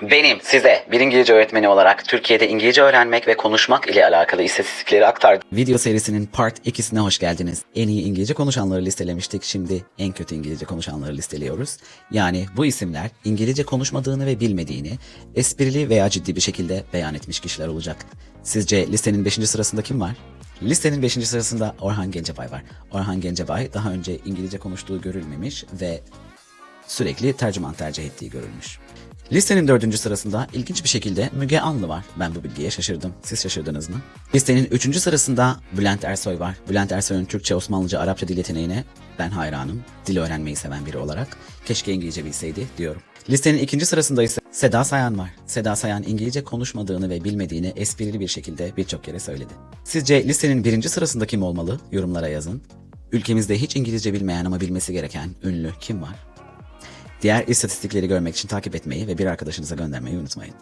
Benim size bir İngilizce öğretmeni olarak Türkiye'de İngilizce öğrenmek ve konuşmak ile alakalı istatistikleri aktardım. Video serisinin Part 2'sine hoş geldiniz. En iyi İngilizce konuşanları listelemiştik. Şimdi en kötü İngilizce konuşanları listeliyoruz. Yani bu isimler İngilizce konuşmadığını ve bilmediğini esprili veya ciddi bir şekilde beyan etmiş kişiler olacak. Sizce listenin 5. sırasında kim var? Listenin 5. sırasında Orhan Gencebay var. Orhan Gencebay daha önce İngilizce konuştuğu görülmemiş ve sürekli tercüman tercih ettiği görülmüş. Listenin 4. sırasında ilginç bir şekilde Müge Anlı var. Ben bu bilgiye şaşırdım. Siz şaşırdınız mı? Listenin 3. sırasında Bülent Ersoy var. Bülent Ersoy'un Türkçe, Osmanlıca, Arapça dil yeteneğine ben hayranım. Dil öğrenmeyi seven biri olarak. Keşke İngilizce bilseydi diyorum. Listenin 2. sırasında ise Seda Sayan var. Seda Sayan İngilizce konuşmadığını ve bilmediğini esprili bir şekilde birçok kere söyledi. Sizce listenin 1. sırasında kim olmalı? Yorumlara yazın. Ülkemizde hiç İngilizce bilmeyen ama bilmesi gereken ünlü kim var? Diğer istatistikleri görmek için takip etmeyi ve bir arkadaşınıza göndermeyi unutmayın.